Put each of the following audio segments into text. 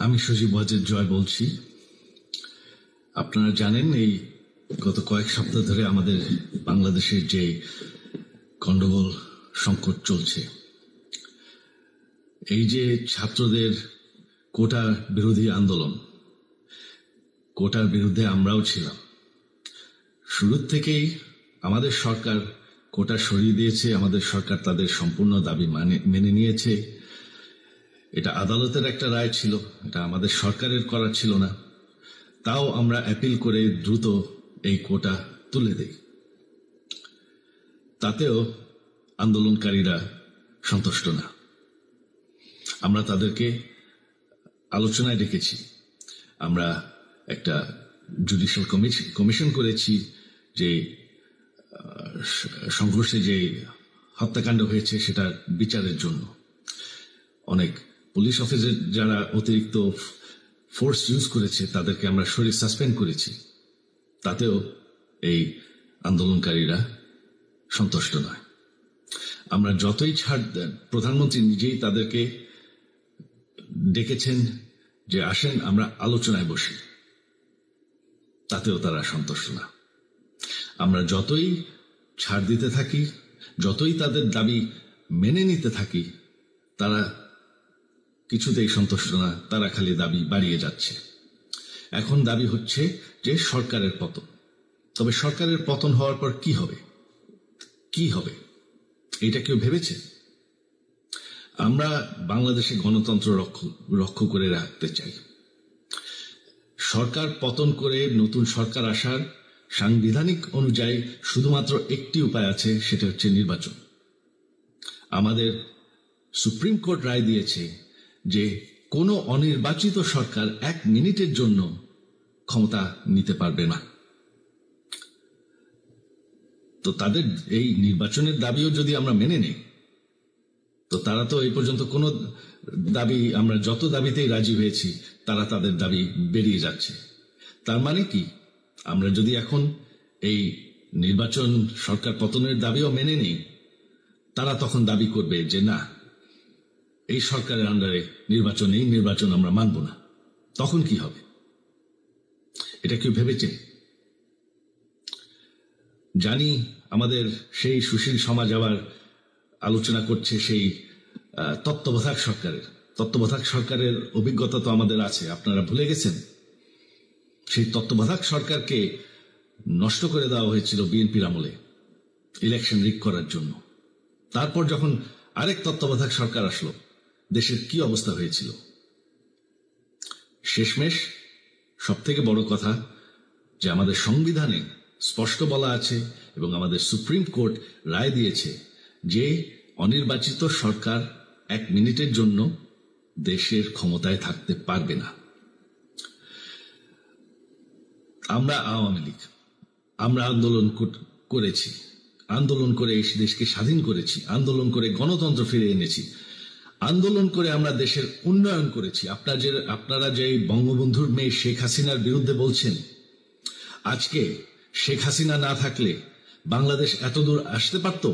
আমি সজীব ওয়াজেদ জয় বলছি। আপনারা জানেন এই গত কয়েক সপ্তাহ ধরে আমাদের বাংলাদেশের যে গন্ডগোল সংকট চলছে, এই যে ছাত্রদের কোটা বিরোধী আন্দোলন, কোটার বিরুদ্ধে আমরাও ছিলাম। শুরুর থেকেই আমাদের সরকার কোটা সরিয়ে দিয়েছে, আমাদের সরকার তাদের সম্পূর্ণ দাবি মেনে নিয়েছে। এটা আদালতের একটা রায় ছিল, এটা আমাদের সরকারের করা ছিল না। তাও আমরা অ্যাপিল করে দ্রুত এই কোটা তুলে দেই। তাতেও আন্দোলনকারীরা সন্তুষ্ট না। আমরা তাদেরকে আলোচনায় ডেকেছি, আমরা একটা জুডিশিয়াল কমিশন করেছি যে সংঘর্ষে যে হত্যাকাণ্ড হয়েছে সেটার বিচারের জন্য। অনেক পুলিশ অফিসার যারা অতিরিক্ত ফোর্স ইউজ করেছে তাদেরকে আমরা সাসপেন্ড করেছি। তাতেও এই আন্দোলনকারীরা সন্তুষ্ট নয়। আমরা যতই ছাড় দেন, প্রধানমন্ত্রী নিজেই তাদেরকে ডেকেছেন যে আসেন আমরা আলোচনায় বসি, তাতেও তারা সন্তুষ্ট না। আমরা যতই ছাড় দিতে থাকি, যতই তাদের দাবি মেনে নিতে থাকি, তারা কিছুতেই সন্তুষ্ট না, তারা খালি দাবি বাড়িয়ে যাচ্ছে। এখন দাবি হচ্ছে যে সরকারের পতন। তবে সরকারের পতন হওয়ার পর কি হবে, কি হবে এটা কেউ ভেবেছে? আমরা বাংলাদেশে গণতন্ত্র রক্ষা করে রাখতে চাই। সরকার পতন করে নতুন সরকার আসার সাংবিধানিক অনুযায়ী শুধুমাত্র একটি উপায় আছে, সেটা হচ্ছে নির্বাচন। আমাদের সুপ্রিম কোর্ট রায় দিয়েছে যে কোনো অনির্বাচিত সরকার 1 মিনিটের জন্য ক্ষমতা নিতে পারবে না। তো তাদের এই নির্বাচনের দাবিও যদি আমরা মেনে নেই, তো তারা তো এই পর্যন্ত কোনো দাবি, আমরা যত দাবিতেই রাজি হয়েছি তারা তাদের দাবি বেরিয়ে যাচ্ছে। তার মানে কি, আমরা যদি এখন এই নির্বাচন সরকার পতনের দাবিও মেনে নেই, তারা তখন দাবি করবে যে না, এই সরকারের আন্ডারে নির্বাচন, এই নির্বাচন আমরা মানব না। তখন কি হবে এটা কেউ ভেবেছে? জানি আমাদের সেই সুশীল সমাজ আবার আলোচনা করছে সেই তত্ত্বাবধায়ক সরকারের অভিজ্ঞতা তো আমাদের আছে। আপনারা ভুলে গেছেন সেই তত্ত্বাবধায়ক সরকারকে নষ্ট করে দেওয়া হয়েছিল বিএনপির আমলে ইলেকশন রিগ করার জন্য। তারপর যখন আরেক তত্ত্বাবধায়ক সরকার আসলো, দেশের কি অবস্থা হয়েছিল। শেষমেশ সব থেকে বড় কথা যে আমাদের সংবিধানে স্পষ্ট বলা আছে এবং আমাদের সুপ্রিম কোর্ট রায় দিয়েছে যে অনির্বাচিত সরকার 1 মিনিটের জন্য দেশের ক্ষমতায় থাকতে পারবে না। আমরা আওয়ামী লীগ, আমরা আন্দোলন করেছি, আন্দোলন করে এই দেশকে স্বাধীন করেছি, আন্দোলন করে গণতন্ত্র ফিরে এনেছি, আন্দোলন করে আমরা দেশের উন্নয়ন করেছি। আপনারা যে বঙ্গবন্ধুর মেয়ে শেখ হাসিনার বিরুদ্ধে বলছেন, আজকে শেখ হাসিনা না থাকলে বাংলাদেশ এতদূর আসতে পারত?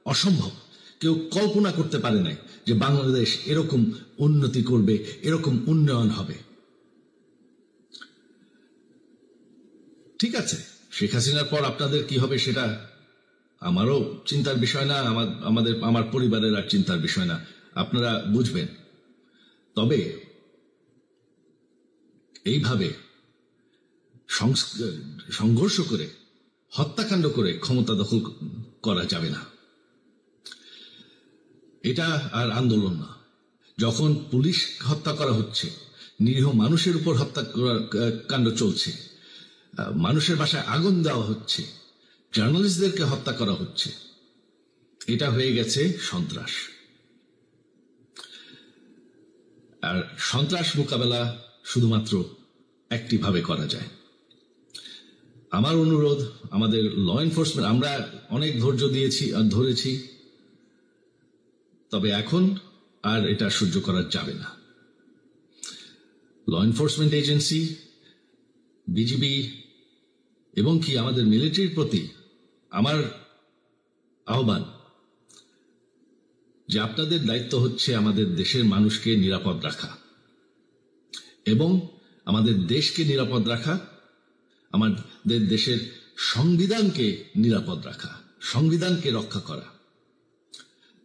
অসম্ভব। কেউ কল্পনা করতে পারে নাই যে বাংলাদেশ এরকম উন্নতি করবে, এরকম উন্নয়ন হবে। ঠিক আছে, শেখ হাসিনার পর আপনাদের কি হবে সেটা আমারও চিন্তার বিষয় না, আমার পরিবারের আর চিন্তার বিষয় না, আপনারা বুঝবেন। তবে এইভাবে সংঘর্ষ করে, হত্যাকাণ্ড করে ক্ষমতা দখল করা যাবে না। এটা আর আন্দোলন না। যখন পুলিশ হত্যা করা হচ্ছে, নিরীহ মানুষের উপর হত্যাকাণ্ড চলছে, মানুষের বাসায় আগুন দেওয়া হচ্ছে, জার্নালিস্টদেরকে হত্যা করা হচ্ছে, এটা হয়ে গেছে সন্ত্রাস। আর সন্ত্রাস মোকাবেলা শুধুমাত্র একটি ভাবে করা যায়। আমার অনুরোধ, আমাদের ল এনফোর্সমেন্ট, আমরা অনেক ধৈর্য দিয়েছি আর ধরেছি, তবে এখন আর এটা সহ্য করা যাবে না। ল এনফোর্সমেন্ট এজেন্সি, বিজিবি এবং কি আমাদের মিলিটারির প্রতি আমার আহ্বান যে আপনাদের দায়িত্ব হচ্ছে আমাদের দেশের মানুষকে নিরাপদ রাখা। এবং আমাদের দেশকে নিরাপদ রাখা, আমাদের দেশের সংবিধানকে নিরাপদ রাখা, সংবিধানকে রক্ষা করা।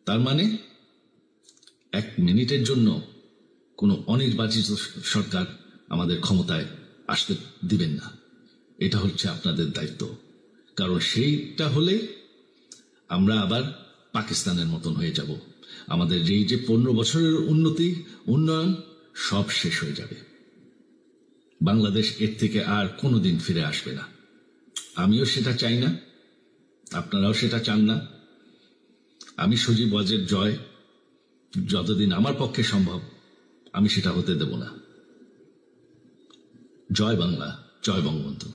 তার মানে 1 মিনিটের জন্য কোনো অনির্বাচিত সরকার আমাদের ক্ষমতায় আসতে দিবেন না। এটা হচ্ছে আপনাদের দায়িত্ব, কারণ সেইটা হলে আমরা আবার পাকিস্তানের মতন হয়ে যাব। আমাদের এই যে 15 বছরের উন্নয়ন সব শেষ হয়ে যাবে। বাংলাদেশ এর থেকে আর কোনোদিন ফিরে আসবে না। আমিও সেটা চাই না, আপনারাও সেটা চান না। আমি সজীব ওয়াজের জয় যতদিন আমার পক্ষে সম্ভব আমি সেটা হতে দেব না। জয় বাংলা, জয় বঙ্গবন্ধু।